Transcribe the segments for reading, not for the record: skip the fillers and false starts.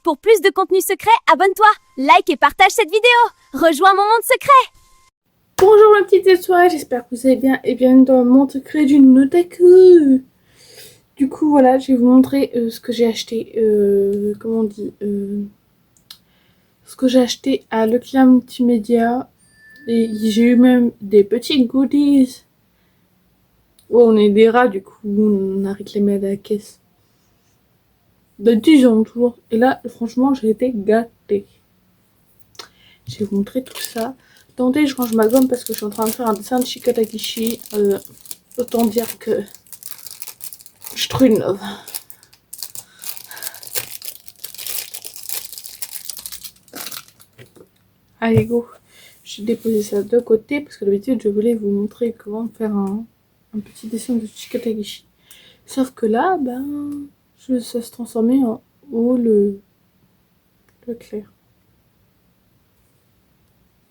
Pour plus de contenu secret, abonne-toi, like et partage cette vidéo. Rejoins mon monde secret. Bonjour ma petite étoile, j'espère que vous allez bien et bienvenue dans le monde secret d'une otaku. Du coup voilà, je vais vous montrer ce que j'ai acheté, ce que j'ai acheté à Leclerc Multimédia. Et j'ai eu même des petits goodies. Oh, on est des rats du coup, on a réclamé à la caisse. De 10 ans toujours. Et là, franchement, j'ai été gâtée. Je vais vous montrer tout ça. Attendez, je range ma gomme parce que je suis en train de faire un dessin de Chika Takishi. Autant dire que je trouve une love. Allez, go. J'ai déposé ça de côté parce que d'habitude, je voulais vous montrer comment faire un petit dessin de Chika Takishi. Sauf que là, ça se transformait en haut le clair.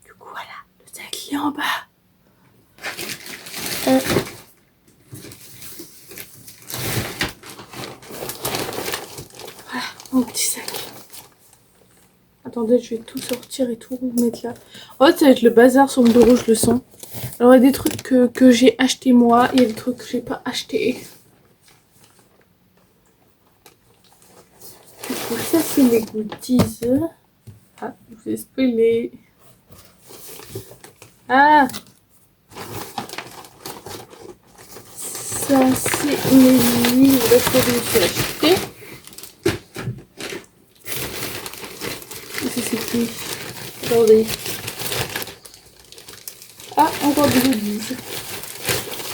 Du coup, voilà, le sac est en bas. Voilà, mon petit sac. Attendez, je vais tout sortir et tout mettre là. Oh, ça va être le bazar sur mon bureau, je le sens. Alors, il y a des trucs que j'ai acheté moi, il y a des trucs que j'ai pas acheté. Du coup, ça, c'est les goodies. Ah, je vous ai spoilé. Ah! Ça, c'est mes livres que je me suis achetés. C'est attendez. Ah, encore des goodies.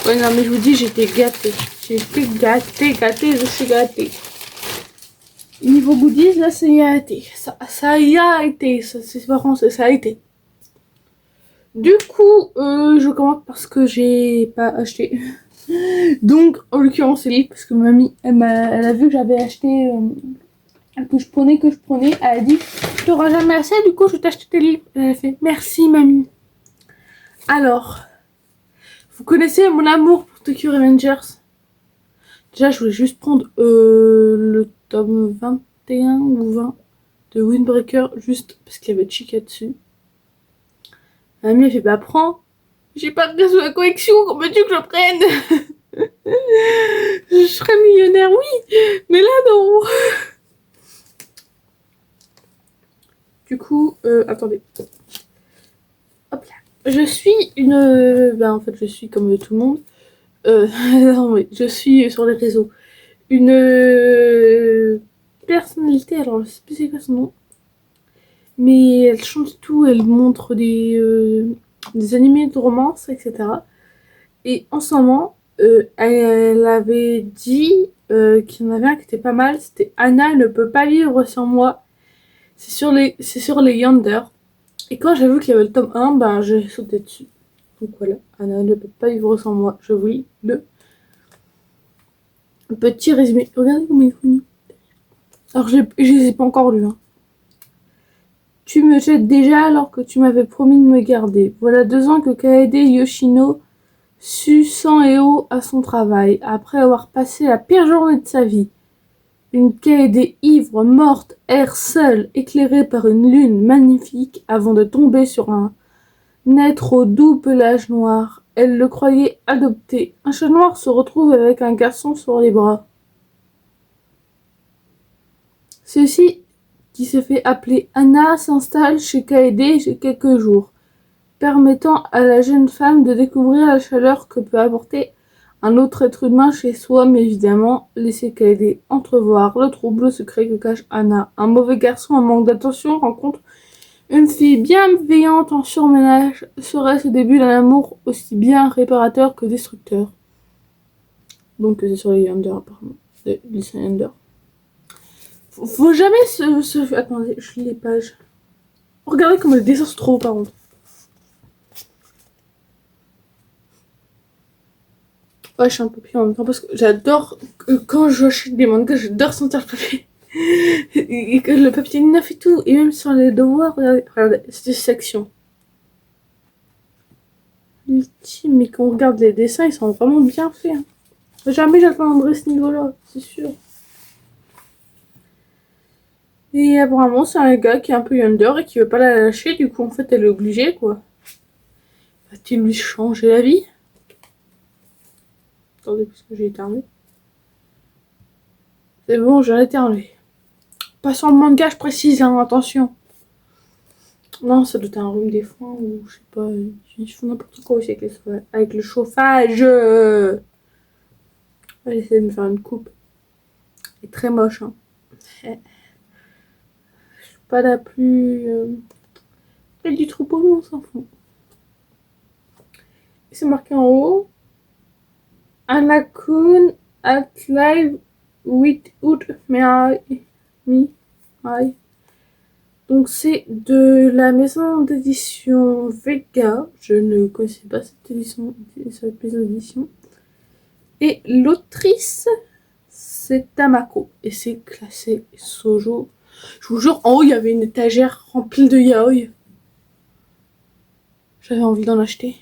Ouais, non, mais je vous dis, j'étais gâtée. J'ai été gâtée, je suis gâtée. Niveau goodies, là, ça y a été. Ça y a été. C'est pas français, ça a été. Du coup, je commence parce que j'ai pas acheté. Donc, en l'occurrence, c'est lui, parce que mamie, elle a vu que j'avais acheté, que je prenais. Elle a dit, tu n'auras jamais assez, du coup, je vais t'acheter tes livres. Elle a fait, merci, mamie. Alors, vous connaissez mon amour pour Tokyo Revengers. Déjà, je voulais juste prendre le tome 21 ou 20 de Windbreaker, juste parce qu'il y avait Chika dessus. Mamie, elle fait, bah prends. J'ai pas de sous la collection, comment veux-tu que je prenne? Je serais millionnaire, oui, mais là, non. Du coup, attendez. Hop là. Je suis une... en fait, je suis comme tout le monde. Non, oui, je suis sur les réseaux. Une personnalité, alors je sais plus c'est quoi son nom. Mais elle change tout, elle montre des animés de romance, etc. Et en ce moment, elle avait dit qu'il y en avait un qui était pas mal, c'était Anna ne peut pas vivre sans moi. C'est sur les Yonder. Et quand j'ai vu qu'il y avait le tome 1, j'ai sauté dessus. Donc voilà, Anna ne peut pas vivre sans moi. Je vous lis le petit résumé. Regardez comment il est connu. Alors je les ai pas encore lus. Hein. Tu me jettes déjà alors que tu m'avais promis de me garder. Voilà 2 ans que Kaede Yoshino sue sang et eau à son travail, après avoir passé la pire journée de sa vie. Une Kaede ivre, morte, erre seule, éclairée par une lune magnifique, avant de tomber sur un être au doux pelage noir. Elle le croyait adopté. Un chat noir se retrouve avec un garçon sur les bras. Ceci, qui se fait appeler Anna, s'installe chez Kaede chez quelques jours, permettant à la jeune femme de découvrir la chaleur que peut apporter un autre être humain chez soi, mais évidemment laisser Kaede entrevoir le trouble secret que cache Anna. Un mauvais garçon en manque d'attention rencontre une fille bienveillante en surménage. Serait-ce le début d'un amour aussi bien réparateur que destructeur? Donc c'est sur les Yonder apparemment, les Yonder. Faut jamais se... Attendez, je lis les pages. Regardez comment les dessins sont trop beaux par contre. Ouais, je suis un peu pire en même temps parce que j'adore, quand j'achète des mangas, j'adore sentir le papier. Et que le papier neuf et tout. Et même sur les devoirs, regardez cette section. Ultime, mais quand on regarde les dessins, ils sont vraiment bien faits. Hein. Jamais j'atteindrai ce niveau-là, c'est sûr. Et apparemment, c'est un gars qui est un peu yonder et qui veut pas la lâcher. Du coup, en fait, elle est obligée, quoi. Va-t-il lui changer la vie? Attendez, parce que j'ai éternué. C'est bon, j'ai éternué. Pas sans le manga, je précise, hein, attention. Non, ça doit être un rhume des foins ou je sais pas. Je fais n'importe quoi aussi avec le chauffage. Je vais essayer de me faire une coupe. Elle est très moche, hein. Je suis pas la plus. Peut-être du troupeau, mais on s'en fout. Et c'est marqué en haut. Anakun at live with me. Donc c'est de la maison d'édition Vega. Je ne connaissais pas cette maison d'édition. Et l'autrice, c'est Tamako. Et c'est classé Shoujo. Je vous jure, en haut, il y avait une étagère remplie de yaoi. J'avais envie d'en acheter.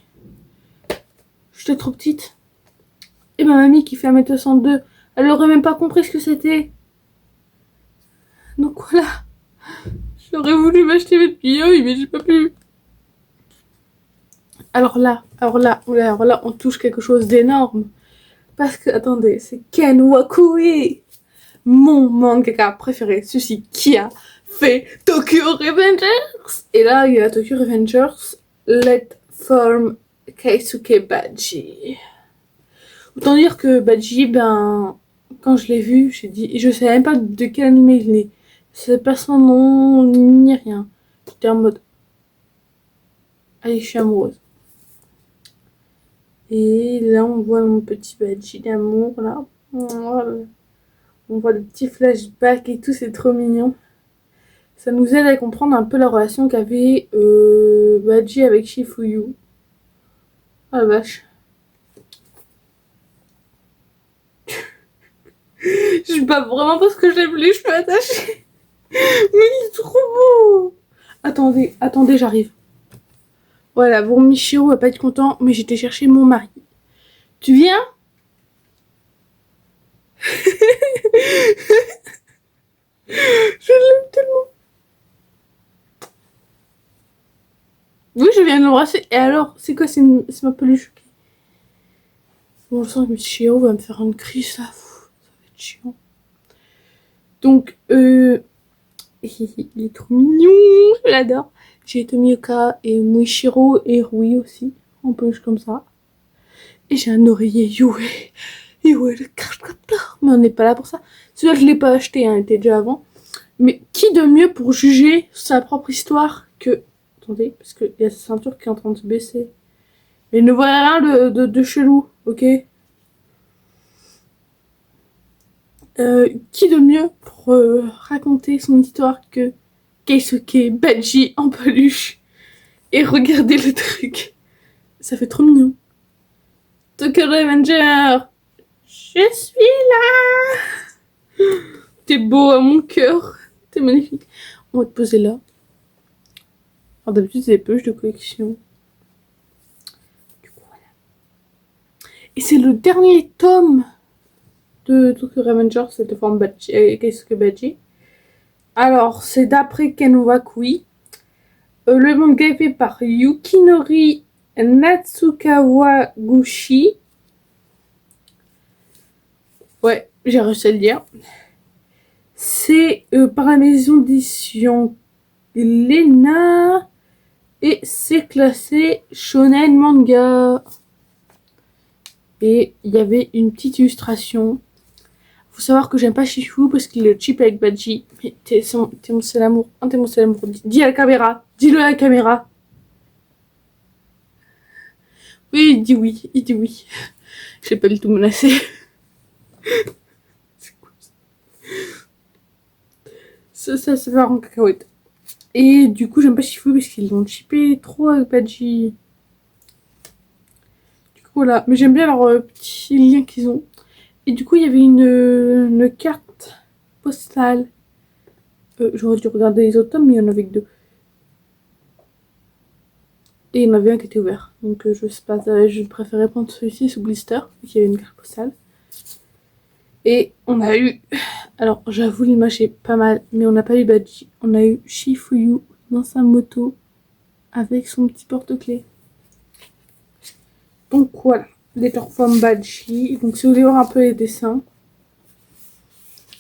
J'étais trop petite. Et ma mamie qui fait 1m62, elle aurait même pas compris ce que c'était. Donc voilà. J'aurais voulu m'acheter mes yaoi, mais j'ai pas pu. Alors là, on touche quelque chose d'énorme. Parce que, attendez, c'est Ken Wakui, mon mangaka préféré, celui qui a fait Tokyo Revengers. Et là, il y a Tokyo Revengers, Let Form Keisuke Baji. Autant dire que Baji, ben, quand je l'ai vu, j'ai dit, je savais même pas de quel anime il est. C'est pas son nom, ni rien. J'étais en mode, allez, je suis amoureuse. Et là, on voit mon petit Baji d'amour, là. On voit des petits flashbacks et tout, c'est trop mignon. Ça nous aide à comprendre un peu la relation qu'avait Baji avec Shifuyu. Ah la vache. Je suis pas vraiment parce que j'aime les cheveux attachés. Mais il est trop beau. Attendez, j'arrive. Voilà, bon, Michiro va pas être content, mais j'étais chercher mon mari. Tu viens? Je l'aime tellement. Oui, je viens de l'embrasser. Et alors, c'est quoi? C'est ma peluche. Bon, je sens que Michiro va me faire une crise là. Ça va être chiant. Donc, il est trop mignon. Je l'adore. J'ai Tomioka et Muishiro et Rui aussi. En peluche comme ça. Et j'ai un oreiller Yue. Yue le cache-capteur. Mais on n'est pas là pour ça. Celui-là, je l'ai pas acheté, hein, il était déjà avant. Mais qui de mieux pour juger sa propre histoire que... Attendez, parce qu'il y a sa ceinture qui est en train de se baisser. Mais ne voyez rien de chelou, ok? Qui de mieux pour raconter son histoire que Keisuke Baji en peluche? Et regardez le truc. Ça fait trop mignon. Tokyo Revenger, je suis là. T'es beau à mon cœur. T'es magnifique. On va te poser là. Alors d'habitude c'est des peluches de collection. Du coup voilà. Et c'est le dernier tome de Tokyo Revenger, cette forme Keisuke Baji. Alors c'est d'après Ken Wakui. Le manga est fait par Yukinori Natsukawaguchi. Ouais, j'ai réussi à le dire. C'est par la maison d'édition Lena. Et c'est classé Shonen Manga. Et il y avait une petite illustration. Faut savoir que j'aime pas Shifu parce qu'il est cheap avec Baji. Mais t'es mon seul amour. T'es mon seul amour. Dis à la caméra. Dis-le à la caméra. Oui, il dit oui. Il dit oui. J'ai pas du tout menacé. C'est cool. Ça se va en cacahuète. Et du coup, j'aime pas Shifu parce qu'ils l'ont chippé trop avec Baji. Du coup, voilà. Mais j'aime bien leur petit lien qu'ils ont. Et du coup, il y avait une carte postale. J'aurais dû regarder les autres tomes, mais il y en avait que deux. Et il y en avait un qui était ouvert. Donc, je sais pas, je préférais prendre celui-ci sous blister, qui avait une carte postale. Et on a eu... Alors, j'avoue, l'image est pas mal, mais on n'a pas eu Badji. On a eu Shifuyu dans sa moto avec son petit porte-clés. Donc voilà, les Torform Badji. Donc si vous voulez voir un peu les dessins,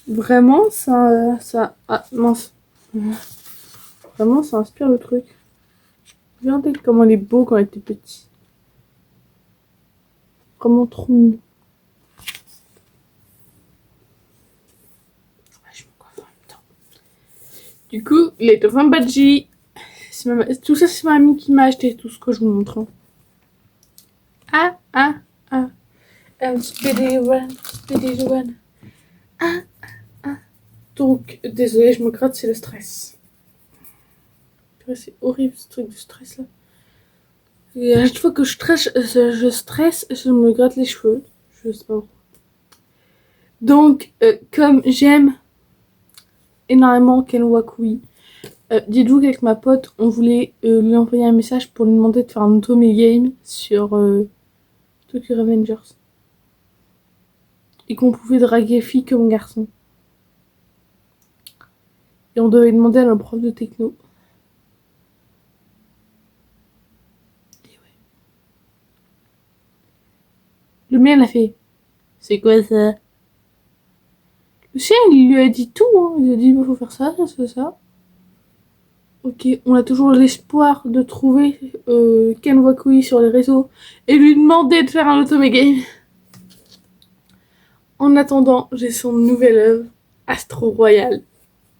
vraiment, ah, mince. Vraiment, ça inspire le truc. Regardez comment il est beau quand il était petit. Vraiment trop mignon. Je me coiffe en même temps. Du coup, les Torform Badji. Tout ça, c'est ma amie qui m'a acheté tout ce que je vous montre. Ah. Speedy run. Ah. Donc, désolée, je me gratte, c'est le stress. C'est horrible ce truc de stress là. Et à chaque fois que je stresse, je me gratte les cheveux. Je sais pas. Donc, comme j'aime énormément Ken Wakui, dites-vous qu'avec ma pote, on voulait lui envoyer un message pour lui demander de faire un Otome Game sur Tokyo Revengers. Et qu'on pouvait draguer fille comme garçon. Et on devait demander à notre prof de techno. Et ouais. Le mien, il a fait. C'est quoi ça? Le chien, il lui a dit tout. Hein. Il a dit, il faut faire ça. Ok, on a toujours l'espoir de trouver Ken Wakui sur les réseaux et lui demander de faire un Otome Game. En attendant, j'ai son nouvelle œuvre, Astro Royal.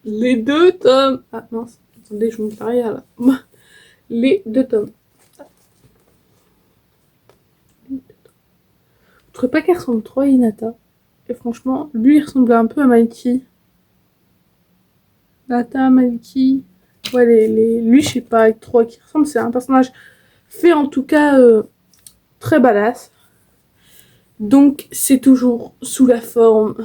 Les 2 tomes. Ah mince, attendez, je monte l'arrière là. Les 2 tomes. Vous trouvez pas qu'elle ressemble trop à Hinata? Et franchement, lui il ressemblait un peu à Mikey. Hinata, Mikey. Ouais, lui, je sais pas trop à qui il ressemble. C'est un personnage fait en tout cas très badass. Donc, c'est toujours sous la forme.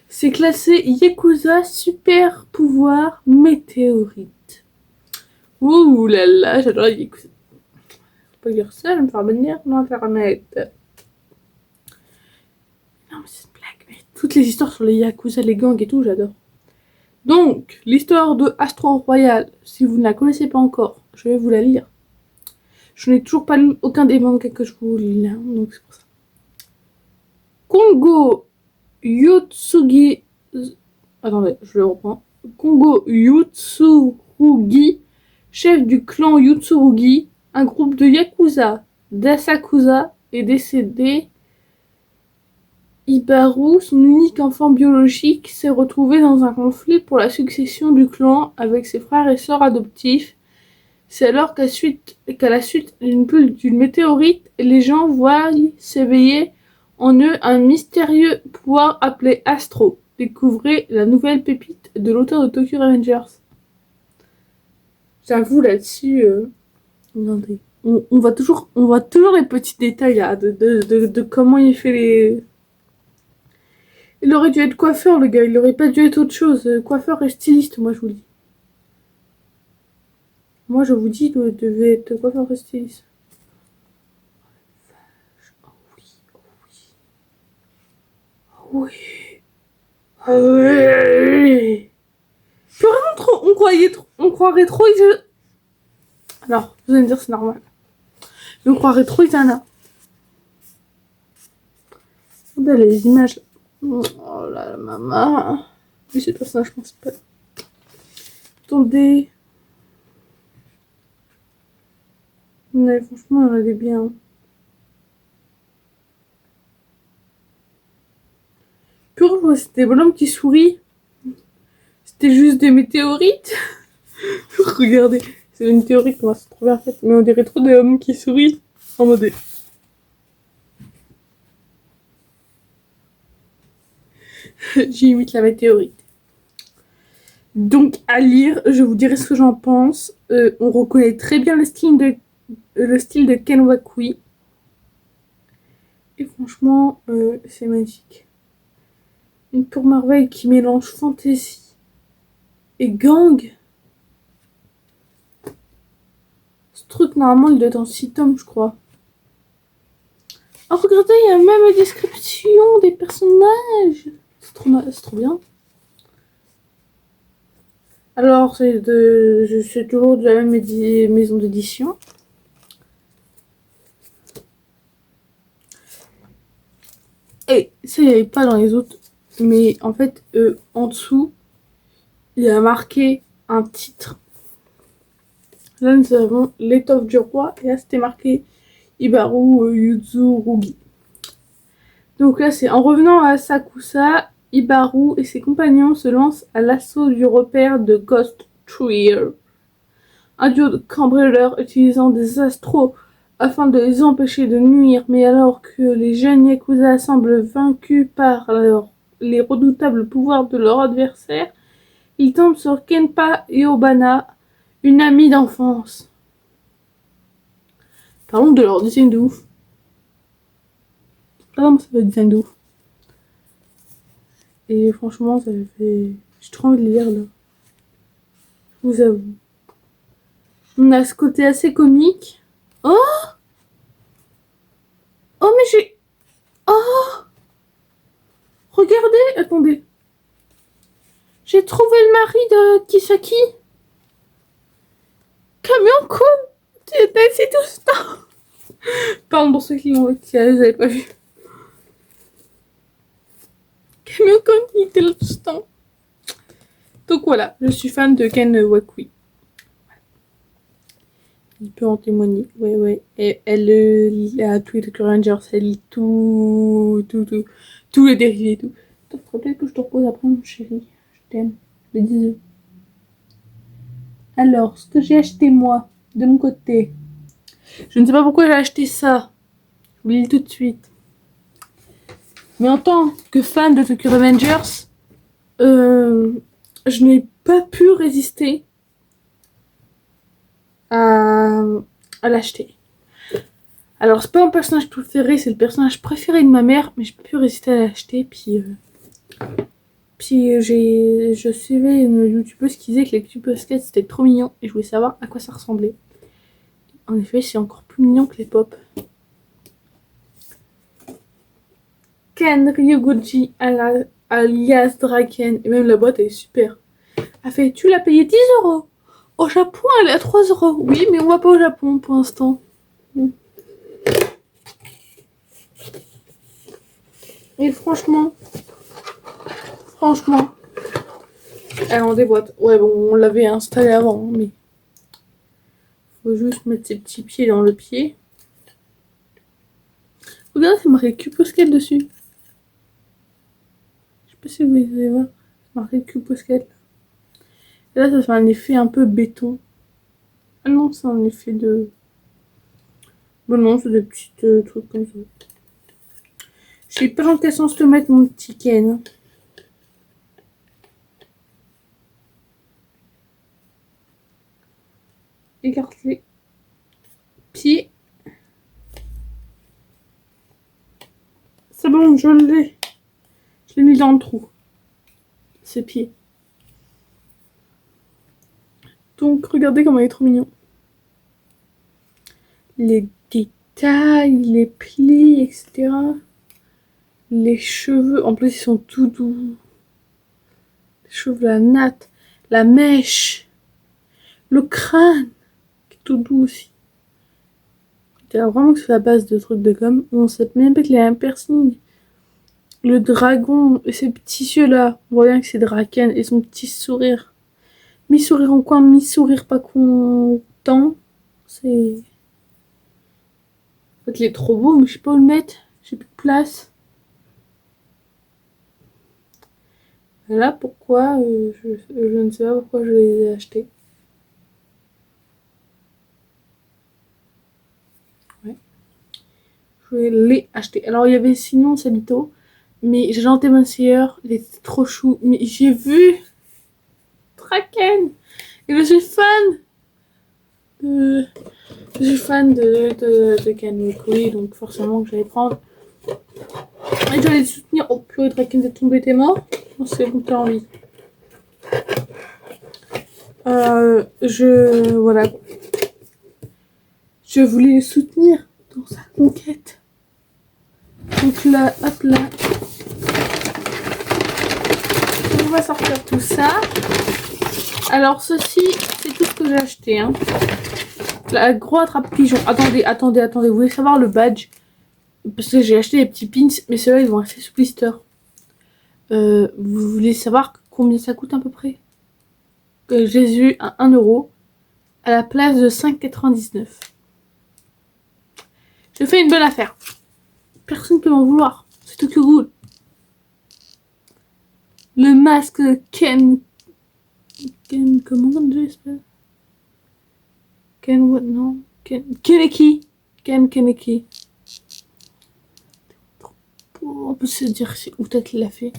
C'est classé Yakuza Super Pouvoir Météorite. Ouh là là, j'adore Yakuza. Faut pas dire ça, je vais me faire bannir sur internet. Non, mais c'est une blague, mais toutes les histoires sur les Yakuza, les gangs et tout, j'adore. Donc, l'histoire de Astro Royal, si vous ne la connaissez pas encore, je vais vous la lire. Je n'ai toujours pas lu aucun des mangas que je vous lis là, donc c'est pour ça. Kongo Yotsugi... Attendez, je le reprends. Kongo Yutsurugi, chef du clan Yutsurugi, un groupe de Yakuza d'Asakusa, est décédé. Ibaru, son unique enfant biologique, s'est retrouvé dans un conflit pour la succession du clan avec ses frères et sœurs adoptifs. C'est alors qu'à la suite d'une météorite, les gens voient s'éveiller en eux un mystérieux pouvoir appelé Astro. Découvrez la nouvelle pépite de l'auteur de Tokyo Revengers. J'avoue là-dessus, regardez, on voit toujours les petits détails là, de comment il fait les... Il aurait dû être coiffeur le gars, il aurait pas dû être autre chose. Coiffeur et styliste, moi je vous le dis. Moi je vous dis, il devait être coiffeur et styliste. Oh oui, oh oui. Oh oui. Puis vraiment trop, on croirait trop Alors, vous allez me dire c'est normal. Mais on croirait trop Isana. Regardez les images. Oh là là, maman. Mais ce personnage, je pense pas. Attendez. Mais franchement, elle est bien. Pure, c'était des bonhommes qui sourient. C'était juste des météorites. Regardez, c'est une météorite, comment c'est trop bien fait. Mais on dirait trop des hommes qui sourient. En mode. J'imite la météorite. Donc à lire, je vous dirai ce que j'en pense. On reconnaît très bien le style de Ken Wakui. Et franchement, c'est magique. Une pure merveille qui mélange fantasy et gang. Ce truc, normalement, il doit être en 6 tomes, je crois. Oh, regardez, il y a même une description des personnages. c'est trop bien. Alors, c'est toujours de la même maison d'édition. Et ça, il n'y avait pas dans les autres. Mais en fait, en dessous, il y a marqué un titre. Là, nous avons L'étoffe du roi. Et là, c'était marqué Ibaru Yuzurugi. Donc là, c'est en revenant à Sakusa, Ibaru et ses compagnons se lancent à l'assaut du repère de Ghost Trier. Un duo de cambrioleurs utilisant des astros afin de les empêcher de nuire, mais alors que les jeunes Yakuza semblent vaincus par les redoutables pouvoirs de leur adversaire, ils tombent sur Kenpa Yobana, une amie d'enfance. Parlons de leur design de ouf. Ah non, ça fait design de ouf. Et franchement, ça fait... J'ai trop envie de lire, là. Je vous avoue. On a ce côté assez comique. Oh! Oh, mais j'ai... Oh! Regardez! Attendez. J'ai trouvé le mari de Kisaki. Camion-kun! Tu étais ici tout ce temps. Pardon pour ceux qui n'avaient pas vu. Camion-kun, il était là tout ce temps. Donc voilà, je suis fan de Ken Wakui. Il peut en témoigner. Ouais. Et elle a tous les Tokyo Rangers, elle lit tous les dérivés et tout. Donc, peut-être que je te repose après, mon chéri. Je t'aime. Le bisous. Alors, ce que j'ai acheté moi, de mon côté. Je ne sais pas pourquoi j'ai acheté ça. Je vous le dis tout de suite. Mais en tant que fan de Tokyo Revengers, je n'ai pas pu résister à l'acheter. Alors, c'est pas mon personnage préféré, c'est le personnage préféré de ma mère, mais j'ai pas pu résister à l'acheter. Puis je suivais une youtubeuse qui disait que les Cube Baskets c'était trop mignon et je voulais savoir à quoi ça ressemblait. En effet, c'est encore plus mignon que les pop. Ken Ryuguchi alias Draken, et même la boîte elle est super. Elle fait, tu l'as payé 10 €. Au Japon, elle est à 3 €. Oui, mais on va pas au Japon pour l'instant. Et franchement, elle en déboîte. Ouais, bon, on l'avait installé avant, mais faut juste mettre ses petits pieds dans le pied. Regarde, c'est marqué Q-Poskel dessus. Je sais pas si vous allez voir. C'est marqué Q-Poskel. Et là, ça fait un effet un peu béton. Ah non, c'est un effet de... Bon non, c'est des petits trucs comme ça. J'ai pas l'intention de te mettre mon petit Ken. Écarte les pieds. C'est bon, je l'ai. Je l'ai mis dans le trou. Ses pieds. Donc, regardez comment il est trop mignon. Les détails, les plis, etc. Les cheveux, en plus, ils sont tout doux. Les cheveux, la natte, la mèche, le crâne, qui est tout doux aussi. Vraiment que c'est la base de trucs de gomme. On sait même pas qu'il y a un piercing. Le dragon et ses petits yeux là, on voit bien que c'est Draken et son petit sourire. Mi-sourire en coin, mi-sourire pas content. C'est... En fait, il est trop beau, mais je sais pas où le mettre. J'ai plus de place. Là, pourquoi je ne sais pas pourquoi je les ai achetés. Ouais. Je l'ai acheté. Alors, il y avait sinon Sabito. Mais j'ai janté mon seigneur. Il était trop chou. Mais j'ai vu Draken. Et je suis fan de... Je suis fan de Ken Wakui, donc forcément que j'allais prendre. Et j'allais le soutenir. Oh purée, Draken, t'es tombé, t'es mort. Non, c'est bon, t'as envie. Voilà. Je voulais le soutenir dans sa conquête. Donc là, hop là. va sortir tout ça. Alors ceci, c'est tout ce que j'ai acheté. Hein. La gros attrape-pigeon. Attendez. Vous voulez savoir le badge? Parce que j'ai acheté des petits pins, mais ceux-là, ils vont rester sous blister. Vous voulez savoir combien ça coûte à peu près? J'ai eu à 1 euro à la place de 5,99. J'ai fait une bonne affaire. Personne ne peut m'en vouloir. C'est tout que good. Le masque Ken, comment on dit ça? Ken what? Non. Kaneki. Ken Kaneki. On peut se dire où peut-être il l'a fait.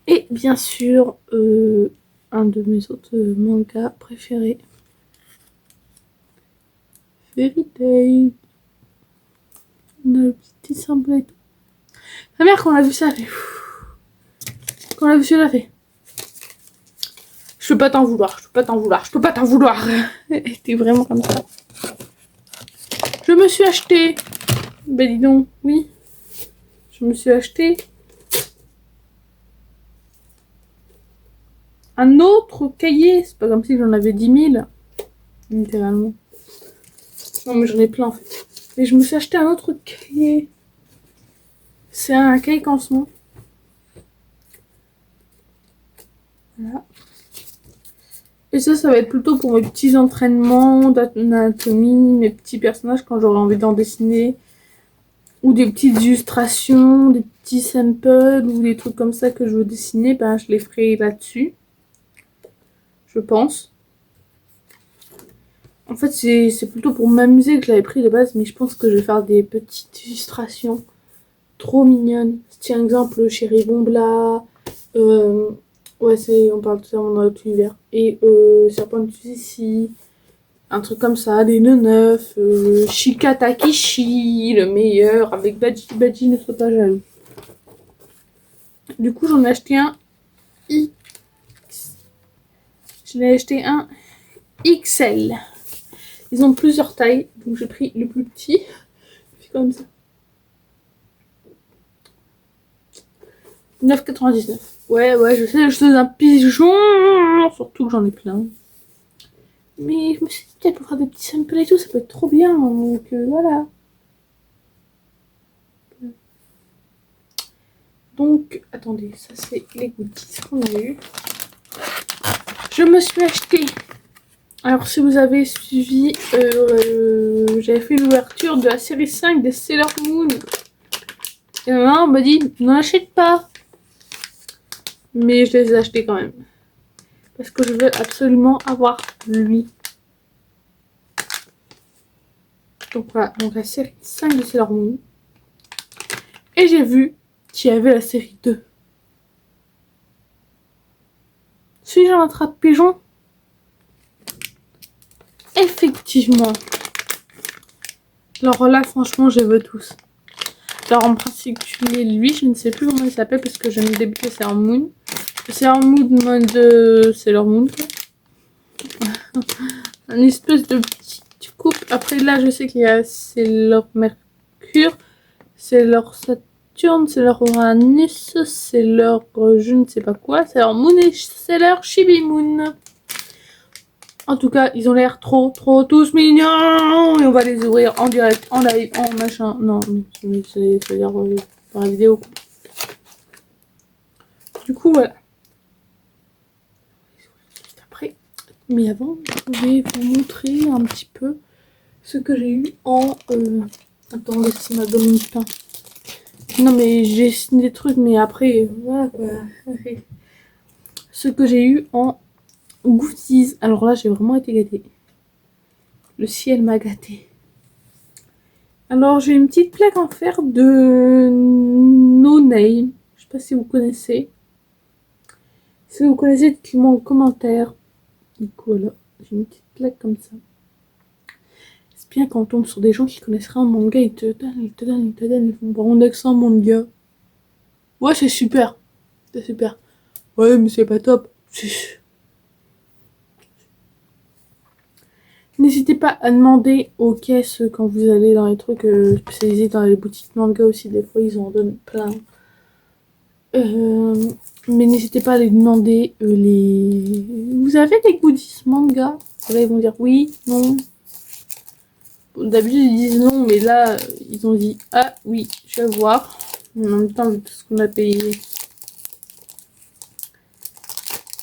Et bien sûr, un de mes autres mangas préférés. Fairy Tail. Le petit symbole et tout. Ma mère, quand on a vu ça, elle fait... Quand on a vu celui-là, elle fait... Je peux pas t'en vouloir. Elle était vraiment comme ça. Je me suis acheté... Ben dis donc, oui. Je me suis acheté... un autre cahier. C'est pas comme si j'en avais 10 000. Littéralement. Non, mais j'en ai plein en fait. Et je me suis acheté un autre cahier. C'est un cahier cancement. Voilà. Et ça va être plutôt pour mes petits entraînements d'anatomie, mes petits personnages quand j'aurai envie d'en dessiner. Ou des petites illustrations, des petits samples ou des trucs comme ça que je veux dessiner. Ben, je les ferai là-dessus. Je pense. En fait, c'est plutôt pour m'amuser que je l'avais pris de base, mais je pense que je vais faire des petites illustrations trop mignonnes. Tiens, exemple, Chéri Bombla. Ouais, on parle totalement dans notre univers. Et Serpent de Suzy, un truc comme ça, des neufs, Shikatakishi, le meilleur, avec Badji, ne sois pas jaloux. Du coup, j'en ai acheté un Je l'ai acheté un XL. Ils ont plusieurs tailles, donc j'ai pris le plus petit. C'est comme ça. 9,99. Ouais, je sais, je suis un pigeon. Surtout que j'en ai plein. Mais je me suis dit, peut-être pour faire des petits samples et tout, ça peut être trop bien. Donc voilà. Donc, attendez, ça c'est les goodies qu'on a eu. Je me suis acheté. Alors, si vous avez suivi, j'avais fait l'ouverture de la série 5 des Sailor Moon. Et maman on m'a dit, n'en achète pas. Mais je les ai achetés quand même. Parce que je veux absolument avoir lui. Donc voilà, donc la série 5 de Sailor Moon. Et j'ai vu qu'il y avait la série 2. Suis-je un attrape-pigeon? Effectivement. Alors là, franchement, je veux tous. Alors en particulier, lui, je ne sais plus comment il s'appelle parce que je ne débutais Sailor Moon. Sailor Moon mode Sailor Moon. Une espèce de petite coupe. Après là, je sais qu'il y a Sailor Mercure, Sailor Saturne, Sailor Uranus, Sailor je ne sais pas quoi, Sailor Moon et Sailor Chibi Moon. En tout cas, ils ont l'air trop tous mignons. Et on va les ouvrir en direct, en live, en machin. Non, c'est-à-dire par la vidéo. Du coup, voilà. Juste après. Mais avant, je vais vous montrer un petit peu ce que j'ai eu en... Attendez, c'est ma gomme de pain. Non, mais j'ai signé des trucs, mais après, voilà quoi. Ce que j'ai eu en... goodies. Alors là, j'ai vraiment été gâtée. Le ciel m'a gâtée. Alors, j'ai une petite plaque en fer de No Name. Je sais pas si vous connaissez. Si vous connaissez, dites-moi en commentaire. Du coup, voilà, j'ai une petite plaque comme ça. C'est bien quand on tombe sur des gens qui connaissent rien en manga, ils te donnent, ils font bon accent manga. Ouais, c'est super. C'est super. Ouais, mais c'est pas top. N'hésitez pas à demander aux caisses quand vous allez dans les trucs spécialisés dans les boutiques manga aussi. Des fois, ils en donnent plein. Mais n'hésitez pas à les demander les... Vous avez des goodies manga? Là, ils vont dire oui, non. Bon, d'habitude, ils disent non, mais là, ils ont dit ah oui, je vais voir. Mais en même temps, vu tout ce qu'on a payé.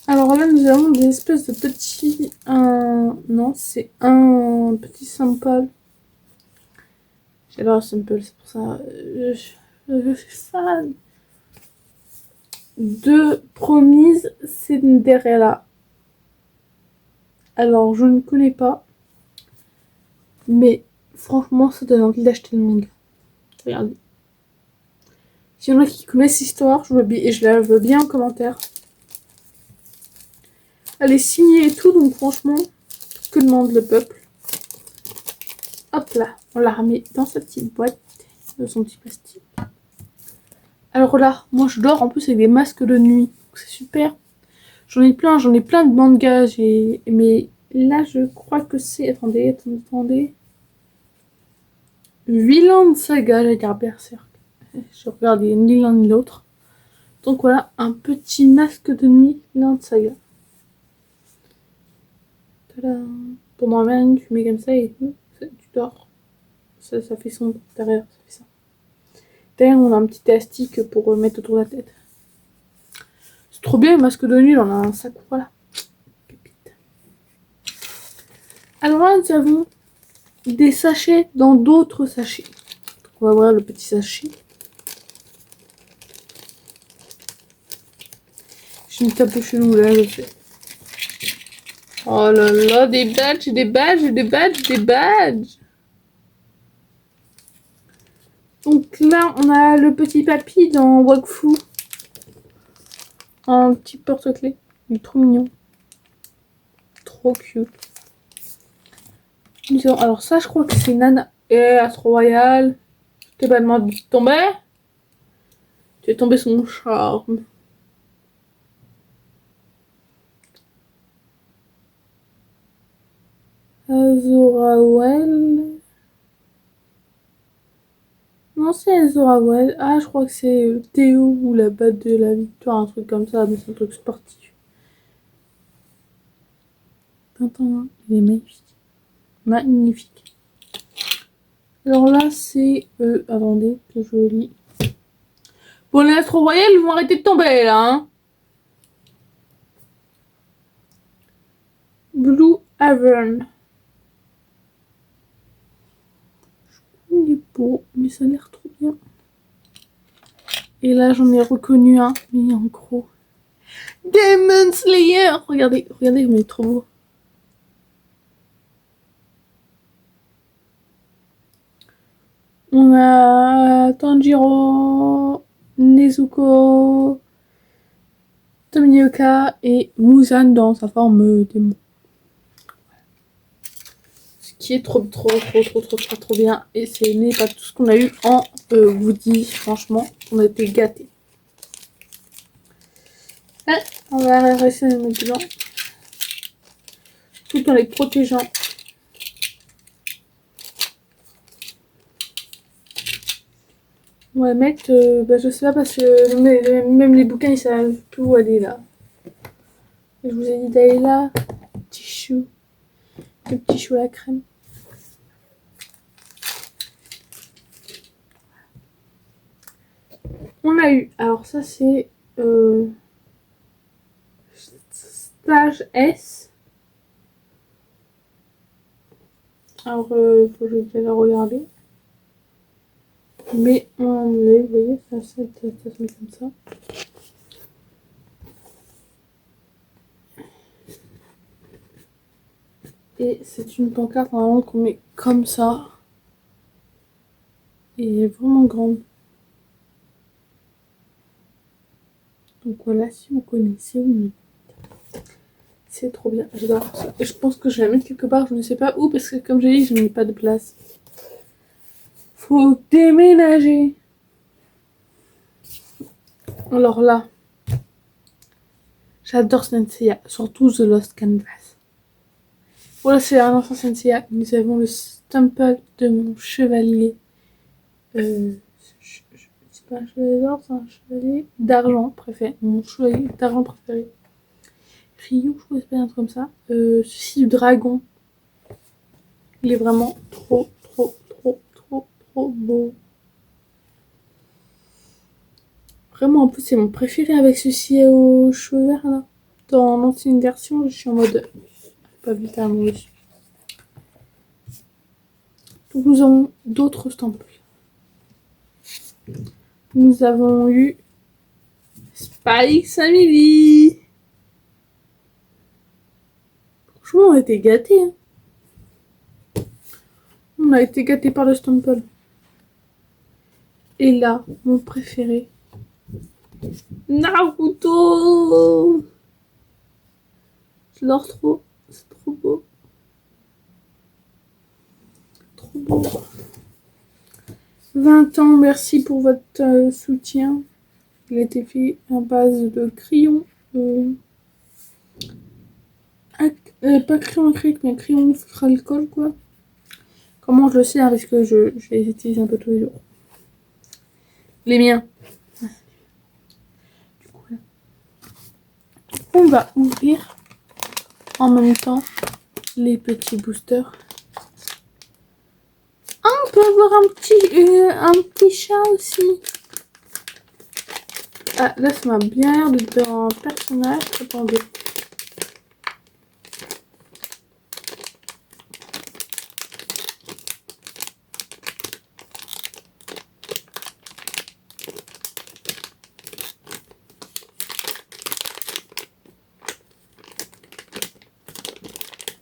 Alors là, nous avons des espèces de petits... non, c'est un petit sample. J'adore le sample, c'est pour ça. Je suis fan. De Promise Cinderella. Alors, je ne connais pas. Mais franchement, ça donne envie d'acheter le manga. Regardez. S'il y en a qui connaissent l'histoire, je la veux bien en commentaire. Elle est signée et tout, donc franchement, que demande le peuple? Hop là, on la remet dans sa petite boîte, dans son petit plastique. Alors là, moi je dors en plus avec des masques de nuit, c'est super. J'en ai plein de mangas, mais là je crois que c'est... Attendez. Vinland Saga, j'allais dire Berserk. Je regarde ni l'un ni l'autre. Donc voilà, un petit masque de nuit, Vinland Saga. Tadam. Pendant 20 minutes, tu mets comme ça et tu dors. Ça fait son derrière, ça fait ça. Derrière, on a un petit élastique pour mettre autour de la tête. C'est trop bien, le masque de nuit, on a un sac, voilà. Pépite. Alors là, nous avons des sachets dans d'autres sachets. Donc, on va voir le petit sachet. J'ai une tape chelou là, je sais. Oh là là, des badges. Donc là, on a le petit papy dans Wakfu. Un petit porte-clés. Il est trop mignon. Trop cute. Alors ça, je crois que c'est Nana. Astro Royal. Je t'ai pas demandé de tomber. Tu es tombé sous mon charme. Azorawell. Non, c'est Azorawell. Ah, je crois que c'est Théo ou la batte de la victoire, un truc comme ça, mais c'est un truc sportif. Attends, il est magnifique. Magnifique. Alors là, c'est... attendez, que je lis. Bon, les Astro Royal, ils vont arrêter de tomber, là, hein. Blue Haven. Il est beau, mais ça a l'air trop bien. Et là, j'en ai reconnu un, mais en gros. Demon Slayer. Regardez, mais il est trop beau. On a Tanjiro, Nezuko, Tomioka et Muzan dans sa forme démon. Ce qui est trop bien. Et ce n'est pas tout ce qu'on a eu en goodies. Franchement, on a été gâtés. On va rester dedans. Tout en les protégeant. On va mettre, je sais pas parce que même les bouquins ils savent plus où aller là. Je vous ai dit d'aller là. Petit chou. Le petit chou à la crème. On a eu, alors ça c'est stage S. Alors faut que je vais la regarder. Mais on est, vous voyez, ça se met comme ça. Et c'est une pancarte normalement qu'on met comme ça. Et elle est vraiment grande. Donc voilà, si vous connaissez, oui. C'est trop bien, j'adore ça. Et je pense que je vais la mettre quelque part, je ne sais pas où, parce que comme j'ai dit, je n'ai pas de place. Faut déménager. Alors là, j'adore Senseiya, surtout The Lost Canvas. Voilà, c'est un enfant Senseiya. Nous avons le stample de mon chevalier. C'est pas un chevalier d'or, c'est un chevalier d'argent préféré. Mon chevalier d'argent préféré. Ryu, je crois que c'est un truc comme ça. Ceci du dragon. Il est vraiment trop beau. Vraiment, en plus, c'est mon préféré avec ceci aux cheveux verts là. Dans l'ancienne version, je suis en mode pas vitamment dessus. Donc, nous avons d'autres Stamples. Nous avons eu Spike Family. Franchement, on a été gâtés. Hein. On a été gâtés par le Stample. Et là, mon préféré. Naruto. Je l'adore trop. C'est trop beau. Trop beau. 20 ans, merci pour votre soutien. Il a été fait à base de crayons. Pas crayon acrylique, mais crayon alcool, quoi. Comment je le sais, hein, parce que je les utilise un peu tous les jours. Les miens. Du coup, là. On va ouvrir en même temps les petits boosters. Ah, on peut avoir un petit chat aussi. Ah, là, ça m'a bien l'air d'être un personnage. Attendez.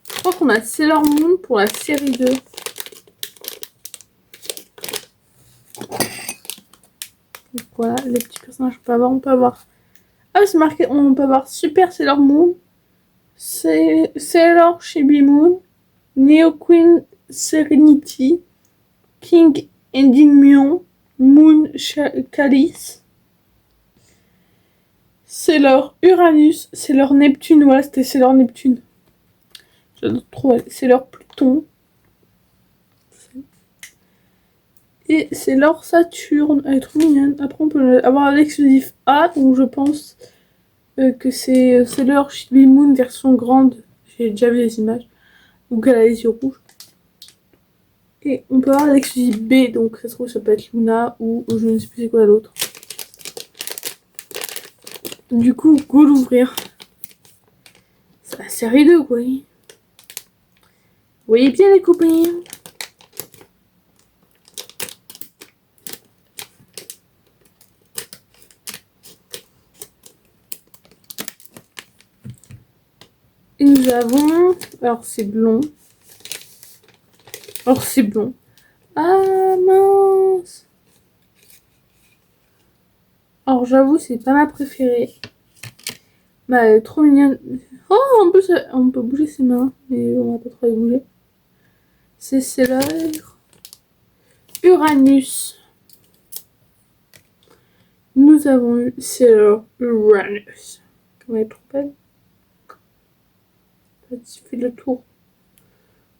Je crois qu'on a Sailor Moon pour la série 2. Donc voilà, les petits personnages qu'on peut avoir. On peut avoir... Ah, c'est marqué, on peut avoir Super Sailor Moon, Sailor Chibi Moon, Neo Queen Serenity, King Endymion, Moon Calice, Sailor Uranus, Sailor Neptune. Voilà, c'était Sailor Neptune. J'adore trop. Sailor Pluton. Et c'est Sailor Saturne. Elle est trop mignonne. Après, on peut avoir l'exclusif A. Donc, je pense que c'est Sailor Chibi Moon version grande. J'ai déjà vu les images. Donc, elle a les yeux rouges. Et on peut avoir l'exclusif B. Donc, ça se trouve, ça peut être Luna ou je ne sais plus c'est quoi l'autre. Du coup, go l'ouvrir. C'est la série 2, quoi. Vous voyez bien, les copains. Et nous avons... Alors, c'est blond. Alors, c'est blond. Ah, mince. Alors, j'avoue, c'est pas ma préférée. Mais elle est trop mignonne. Oh, en plus, on peut bouger ses mains. Mais on va pas trop les bouger. C'est Sailor Uranus. Nous avons eu Sailor Uranus. Comment elle est trop belle. Tu fais le tour.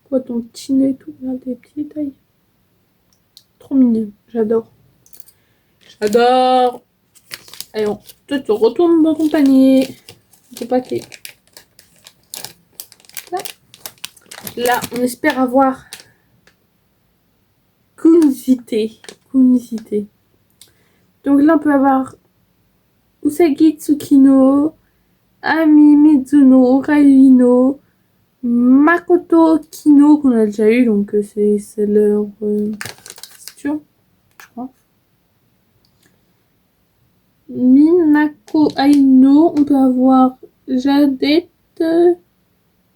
Quoi, ton petit nez et tout. Regarde les petits détails. Trop mignon. J'adore. J'adore. Allez, toi, tu retournes dans ton panier. Ton paquet. Là, on espère avoir Kunzite. Donc là, on peut avoir Usagi Tsukino, Ami Mizuno, Raino, Makoto Kino, qu'on a déjà eu, donc c'est leur sûr, je crois. Minako Aino, on peut avoir Jadette,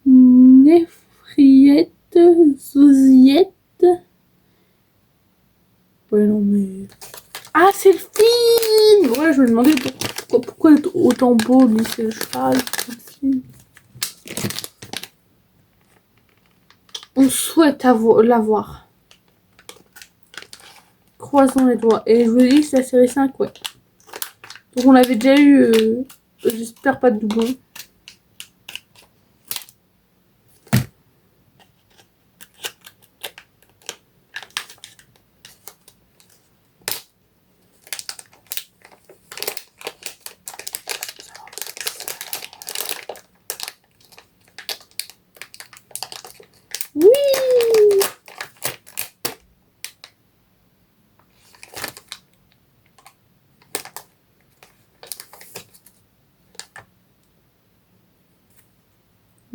Nefriette, Zouziette. Ouais, non, mais... Ah, c'est le film. Ouais, je me demandais pourquoi il est autant beau, lui, c'est le cheval, c'est le film. On souhaite l'avoir. Croisons les doigts. Et je vous dis que c'est la série 5, ouais. Donc on l'avait déjà eu, j'espère pas de doublon.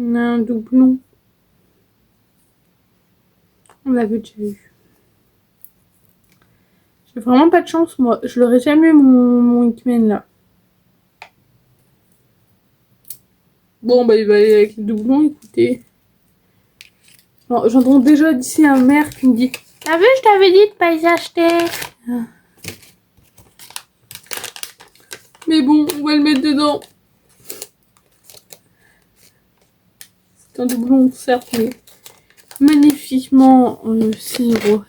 On a un doublon. On l'avait déjà eu. J'ai vraiment pas de chance, moi. Je l'aurais jamais eu mon Hitman là. Bon, bah, il va aller avec les doublons, écoutez. J'entends déjà d'ici un maire qui me dit: t'as vu, je t'avais dit de pas les acheter. Mais bon, on va le mettre dedans. C'est un doublon, certes, mais magnifiquement 6 €.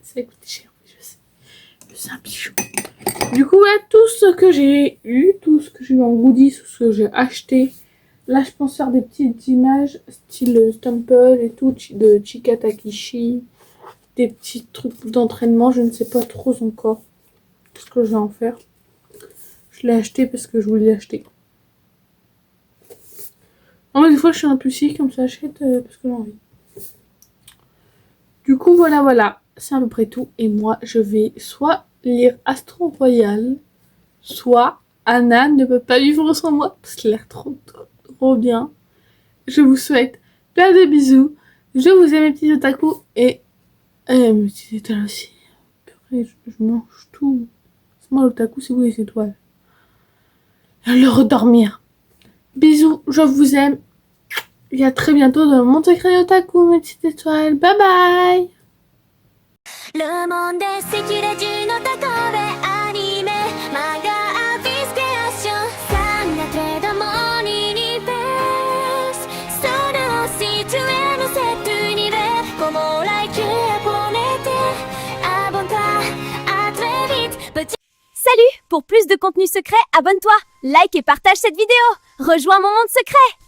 Ça coûte cher, je sais. C'est un bijou. Du coup, voilà tout ce que j'ai eu, tout ce que j'ai eu en goodies, tout ce que j'ai acheté. Là, je pense faire des petites images, style Stumple et tout, de Chika Takishi. Des petits trucs d'entraînement, je ne sais pas trop encore ce que je vais en faire. Je l'ai acheté parce que je voulais l'acheter. Non, des fois, je suis impulsive, comme ça, j'achète parce que j'ai envie. Du coup, voilà. C'est à peu près tout. Et moi, je vais soit lire Astro Royal, soit Anna ne peut pas vivre sans moi, parce qu'il a l'air trop bien. Je vous souhaite plein de bisous. Je vous aime, mes petits otaku. Et mes petits étoiles aussi. Purée, je mange tout. C'est moi l'otaku, c'est vous les étoiles. Allez redormir. Bisous, je vous aime. Et à très bientôt dans mon secret otaku, mes petites étoiles. Bye bye. ルモンで赤レジの高べアニメマガアフィスクリアションサンガトレードモーニーにベースそのシチュエのセットにレコモライキューポネテアボンタアトレビット Salut! Pour plus de contenu secret, abonne-toi, like et partage cette vidéo. Rejoins mon monde secret!